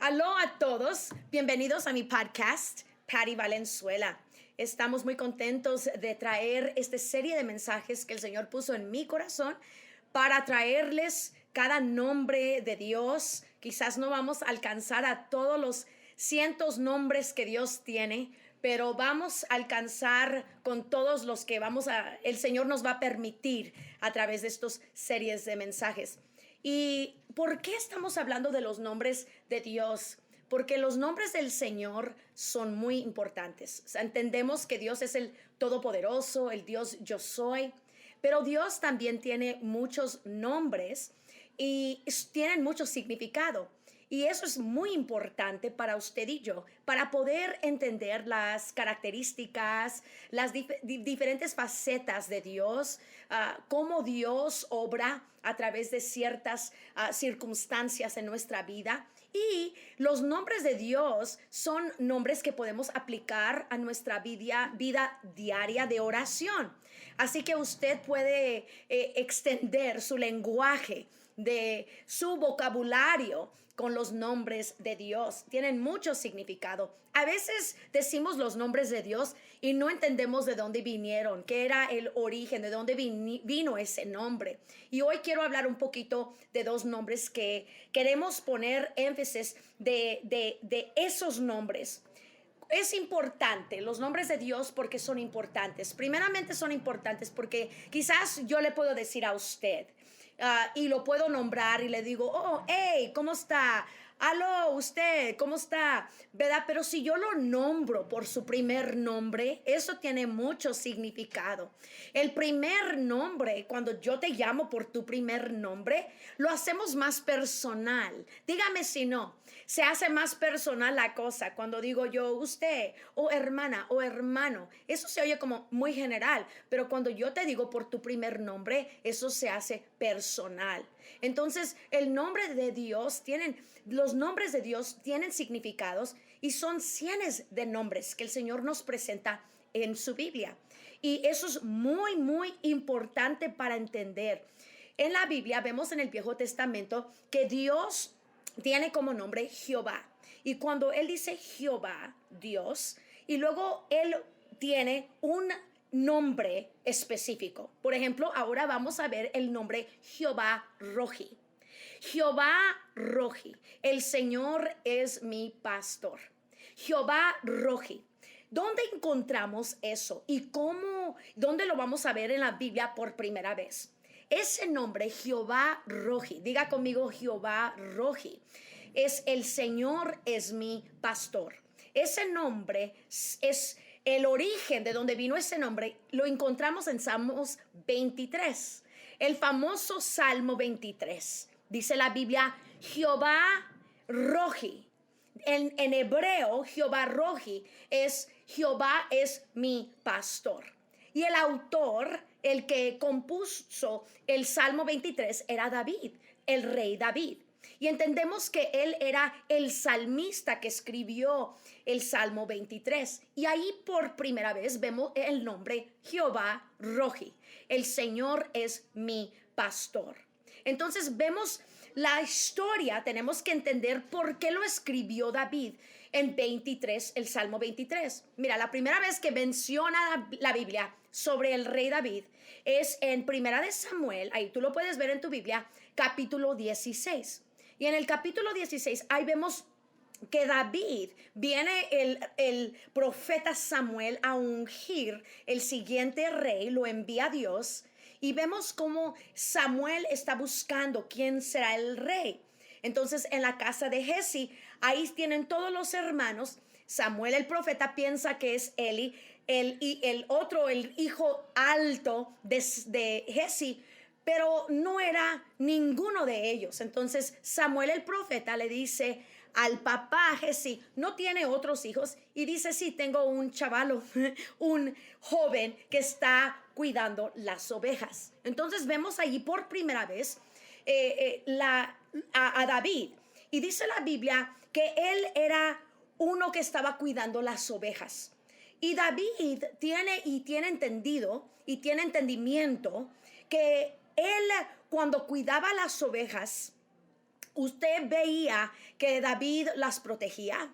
Aló a todos, bienvenidos a mi podcast, Patty Valenzuela. Estamos muy contentos de traer esta serie de mensajes que el Señor puso en mi corazón para traerles cada nombre de Dios. Quizás no vamos a alcanzar a todos los cientos nombres que Dios tiene, pero vamos a alcanzar con todos los que el Señor nos va a permitir a través de estas series de mensajes. ¿Y por qué estamos hablando de los nombres de Dios? Porque los nombres del Señor son muy importantes. O sea, entendemos que Dios es el Todopoderoso, el Dios Yo Soy, pero Dios también tiene muchos nombres y tienen mucho significado. Y eso es muy importante para usted y yo, para poder entender las características, las diferentes facetas de Dios, cómo Dios obra a través de ciertas circunstancias en nuestra vida. Y los nombres de Dios son nombres que podemos aplicar a nuestra vida diaria de oración. Así que usted puede extender su lenguaje, de su vocabulario con los nombres de Dios. Tienen mucho significado. A veces decimos los nombres de Dios y no entendemos de dónde vinieron, qué era el origen, de dónde vino ese nombre. Y hoy quiero hablar un poquito de dos nombres que queremos poner énfasis de esos nombres. Es importante, los nombres de Dios, porque son importantes. Primeramente son importantes porque quizás yo le puedo decir a usted, y lo puedo nombrar y le digo, oh, hey, ¿cómo está? Aló, usted, ¿cómo está? ¿Verdad? Pero si yo lo nombro por su primer nombre, eso tiene mucho significado. El primer nombre, cuando yo te llamo por tu primer nombre, lo hacemos más personal. Dígame si no, se hace más personal la cosa cuando digo yo, usted, o hermana, o hermano. Eso se oye como muy general, pero cuando yo te digo por tu primer nombre, eso se hace personal. Entonces, los nombres de Dios tienen significados y son cientos de nombres que el Señor nos presenta en su Biblia. Y eso es muy, muy importante para entender. En la Biblia vemos en el Viejo Testamento que Dios tiene como nombre Jehová. Y cuando Él dice Jehová, Dios, y luego Él tiene un nombre específico. Por ejemplo, ahora vamos a ver el nombre Jehová Rohi. Jehová Rohi, el Señor es mi pastor. Jehová Rohi. ¿Dónde encontramos eso? ¿Y dónde lo vamos a ver en la Biblia por primera vez? Ese nombre, Jehová Rohi, diga conmigo Jehová Rohi, es el Señor es mi pastor. Ese nombre es el origen de donde vino ese nombre, lo encontramos en Salmos 23, el famoso Salmo 23. Dice la Biblia, Jehová Rohi. En hebreo, Jehová Rohi es Jehová es mi pastor. Y el autor, el que compuso el Salmo 23, era David, el rey David. Y entendemos que él era el salmista que escribió el Salmo 23. Y ahí por primera vez vemos el nombre Jehová Rohi. El Señor es mi pastor. Entonces vemos la historia, tenemos que entender por qué lo escribió David en 23, el Salmo 23. Mira, la primera vez que menciona la Biblia sobre el rey David es en Primera de Samuel, ahí tú lo puedes ver en tu Biblia, capítulo 16. Y en el capítulo 16, ahí vemos que David, viene el profeta Samuel a ungir el siguiente rey, lo envía a Dios. Y vemos cómo Samuel está buscando quién será el rey. Entonces, en la casa de Jesse, ahí tienen todos los hermanos. Samuel, el profeta, piensa que es Eli, el otro, el hijo alto de Jesse, pero no era ninguno de ellos. Entonces, Samuel, el profeta, le dice al papá Jesse, ¿no tiene otros hijos? Y dice, sí, tengo un chavalo, un joven que está cuidando las ovejas. Entonces vemos allí por primera vez a David. Y dice la Biblia que él era uno que estaba cuidando las ovejas. Y David tiene entendido y tiene entendimiento que él, cuando cuidaba las ovejas, usted veía que David las protegía,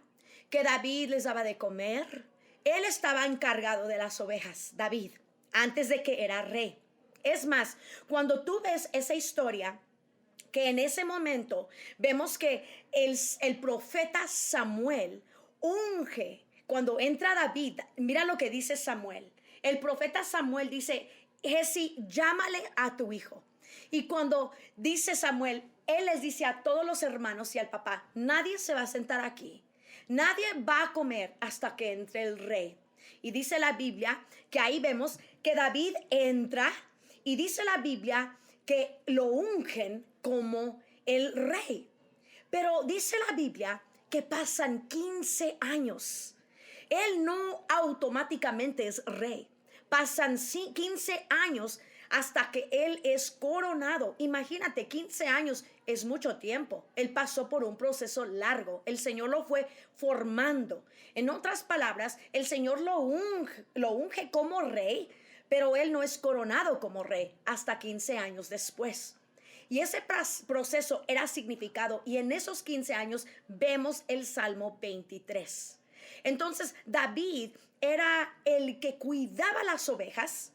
que David les daba de comer. Él estaba encargado de las ovejas, David, antes de que era rey. Es más, cuando tú ves esa historia, que en ese momento vemos que el profeta Samuel unge, cuando entra David, mira lo que dice Samuel. El profeta Samuel dice, Jesse, llámale a tu hijo. Y cuando dice Samuel, él les dice a todos los hermanos y al papá, nadie se va a sentar aquí. Nadie va a comer hasta que entre el rey. Y dice la Biblia que ahí vemos que David entra y dice la Biblia que lo ungen como el rey. Pero dice la Biblia que pasan 15 años. Él no automáticamente es rey. Pasan 15 años hasta que él es coronado. Imagínate, 15 años es mucho tiempo. Él pasó por un proceso largo. El Señor lo fue formando. En otras palabras, el Señor lo unge como rey, pero él no es coronado como rey hasta 15 años después. Y ese proceso era significado, y en esos 15 años vemos el Salmo 23. Entonces, David era el que cuidaba las ovejas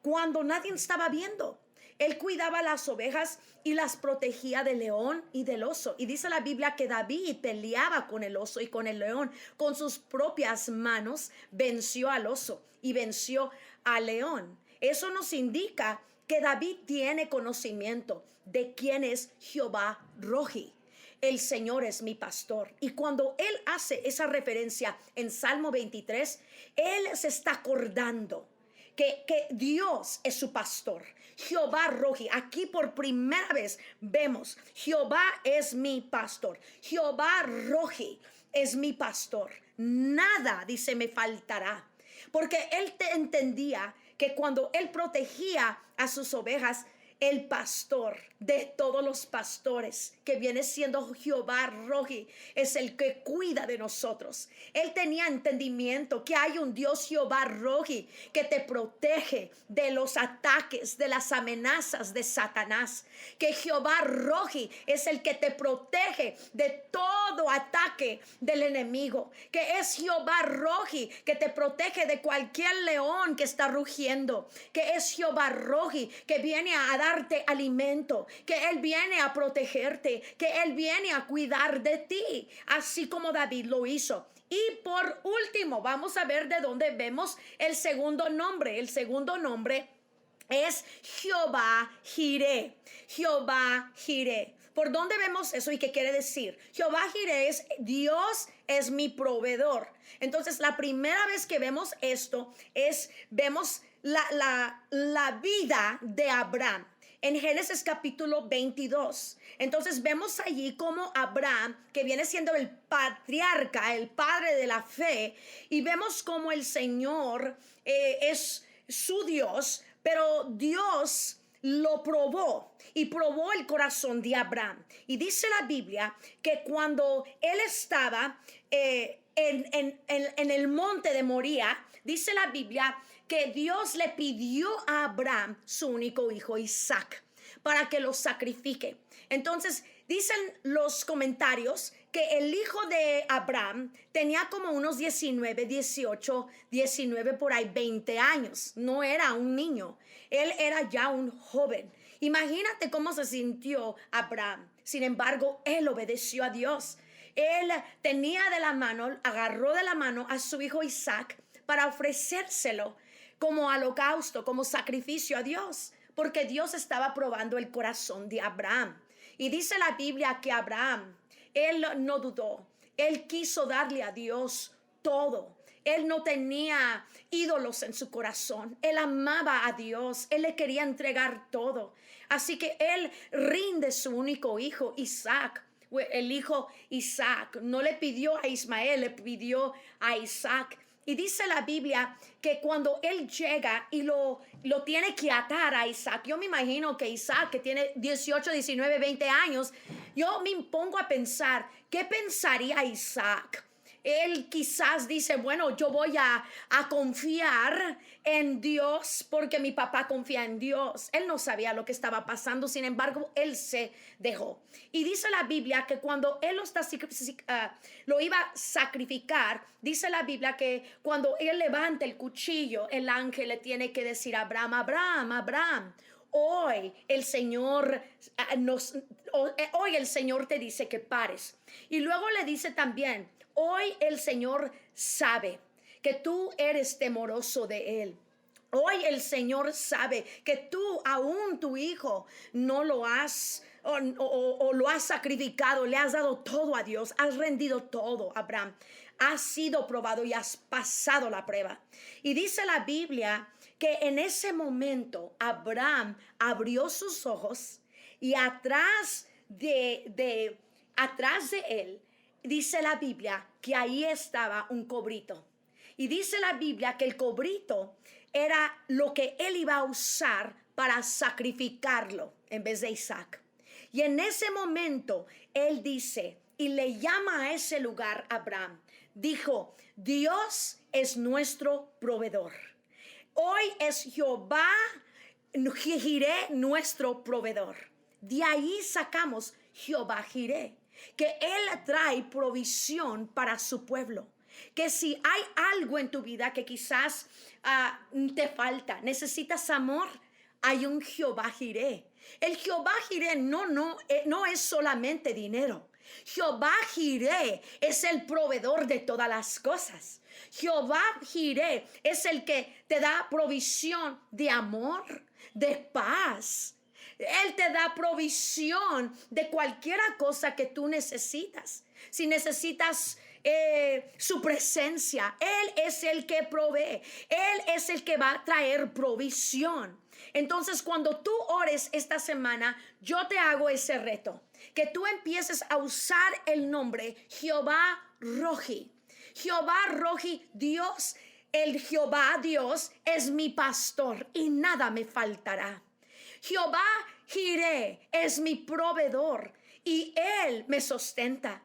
cuando nadie estaba viendo. Él cuidaba las ovejas y las protegía del león y del oso. Y dice la Biblia que David peleaba con el oso y con el león. Con sus propias manos venció al oso y venció al león. Eso nos indica que David tiene conocimiento de quién es Jehová Rohi. El Señor es mi pastor. Y cuando él hace esa referencia en Salmo 23, él se está acordando que Dios es su pastor. Jehová Rohi. Aquí por primera vez vemos, Jehová es mi pastor. Jehová Rohi es mi pastor. Nada, dice, me faltará. Porque él entendía que cuando él protegía a sus ovejas, el pastor de todos los pastores, que viene siendo Jehová Rohi, es el que cuida de nosotros. Él tenía entendimiento que hay un Dios Jehová Rohi que te protege de los ataques, de las amenazas de Satanás. Que Jehová Rohi es el que te protege de todo ataque del enemigo. Que es Jehová Rohi que te protege de cualquier león que está rugiendo. Que es Jehová Rohi que viene a darte alimento, que él viene a protegerte, que él viene a cuidar de ti, así como David lo hizo. Y por último, vamos a ver de dónde vemos el segundo nombre. El segundo nombre es Jehová Jireh. Jehová Jireh. ¿Por dónde vemos eso y qué quiere decir? Jehová Jireh es Dios es mi proveedor. Entonces, la primera vez que vemos esto vemos la vida de Abraham. En Génesis capítulo 22. Entonces vemos allí como Abraham, que viene siendo el patriarca, el padre de la fe, y vemos como el Señor es su Dios, pero Dios lo probó y probó el corazón de Abraham. Y dice la Biblia que cuando él estaba en el monte de Moría, dice la Biblia que Dios le pidió a Abraham su único hijo Isaac para que lo sacrifique. Entonces dicen los comentarios que el hijo de Abraham tenía como unos 19, 18, 19 por ahí, 20 años. No era un niño, él era ya un joven. Imagínate cómo se sintió Abraham. Sin embargo, él obedeció a Dios. Él tenía de la mano, agarró de la mano a su hijo Isaac para ofrecérselo como holocausto, como sacrificio a Dios, porque Dios estaba probando el corazón de Abraham. Y dice la Biblia que Abraham, él no dudó, él quiso darle a Dios todo. Él no tenía ídolos en su corazón, él amaba a Dios, él le quería entregar todo. Así que él rinde su único hijo, Isaac. El hijo Isaac no le pidió a Ismael, le pidió a Isaac. Y dice la Biblia que cuando él llega y lo tiene que atar a Isaac, yo me imagino que Isaac, que tiene 18, 19, 20 años, yo me pongo a pensar, ¿qué pensaría Isaac Él quizás dice, bueno, yo voy a confiar en Dios porque mi papá confía en Dios. Él no sabía lo que estaba pasando, sin embargo, él se dejó. Y dice la Biblia que cuando él lo iba a sacrificar, dice la Biblia que cuando él levanta el cuchillo, el ángel le tiene que decir a Abraham, Abraham, Abraham. Hoy el Señor hoy el Señor te dice que pares. Y luego le dice también, hoy el Señor sabe que tú eres temoroso de Él. Hoy el Señor sabe que tú, aún tu hijo, no lo has o lo has sacrificado, le has dado todo a Dios, has rendido todo, Abraham. Has sido probado y has pasado la prueba. Y dice la Biblia que en ese momento Abraham abrió sus ojos y atrás de él, dice la Biblia que ahí estaba un cobrito. Y dice la Biblia que el cobrito era lo que él iba a usar para sacrificarlo en vez de Isaac. Y en ese momento él dice y le llama a ese lugar Abraham. Dijo, Dios es nuestro proveedor. Hoy es Jehová Jireh nuestro proveedor. De ahí sacamos Jehová Jireh, que Él trae provisión para su pueblo. Que si hay algo en tu vida que quizás te falta, necesitas amor, hay un Jehová Jireh. El Jehová Jireh no es solamente dinero. Jehová Jireh es el proveedor de todas las cosas. Jehová Jireh es el que te da provisión de amor, de paz. Él te da provisión de cualquier cosa que tú necesitas. Si necesitas su presencia, Él es el que provee. Él es el que va a traer provisión. Entonces, cuando tú ores esta semana, yo te hago ese reto, que tú empieces a usar el nombre Jehová Rohi. Jehová Rohi, Dios, el Jehová Dios es mi pastor y nada me faltará. Jehová Jireh es mi proveedor y Él me sustenta.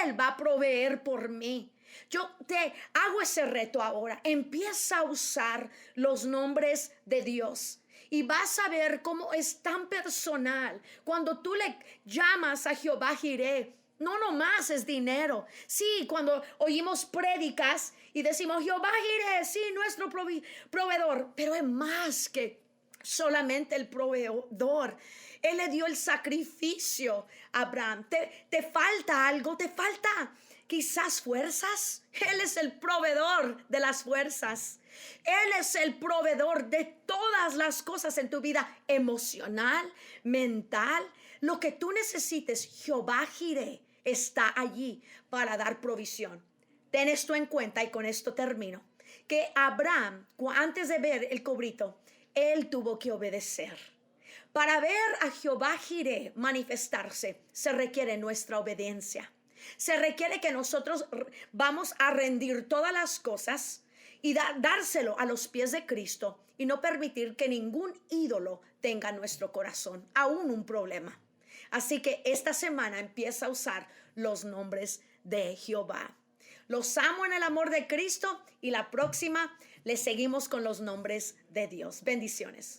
Él va a proveer por mí. Yo te hago ese reto ahora. Empieza a usar los nombres de Dios. Y vas a ver cómo es tan personal. Cuando tú le llamas a Jehová Jireh, no nomás es dinero. Sí, cuando oímos prédicas y decimos Jehová Jireh, sí, nuestro proveedor. Pero es más que solamente el proveedor. Él le dio el sacrificio a Abraham. ¿Te falta algo? ¿Te falta quizás fuerzas? Él es el proveedor de las fuerzas. Él es el proveedor de todas las cosas en tu vida emocional, mental. Lo que tú necesites, Jehová Jireh está allí para dar provisión. Ten esto en cuenta y con esto termino. Que Abraham, antes de ver el cobrito, él tuvo que obedecer. Para ver a Jehová Jireh manifestarse, se requiere nuestra obediencia. Se requiere que nosotros vamos a rendir todas las cosas y dárselo a los pies de Cristo y no permitir que ningún ídolo tenga nuestro corazón, aún un problema. Así que esta semana empieza a usar los nombres de Jehová. Los amo en el amor de Cristo y la próxima le seguimos con los nombres de Dios. Bendiciones.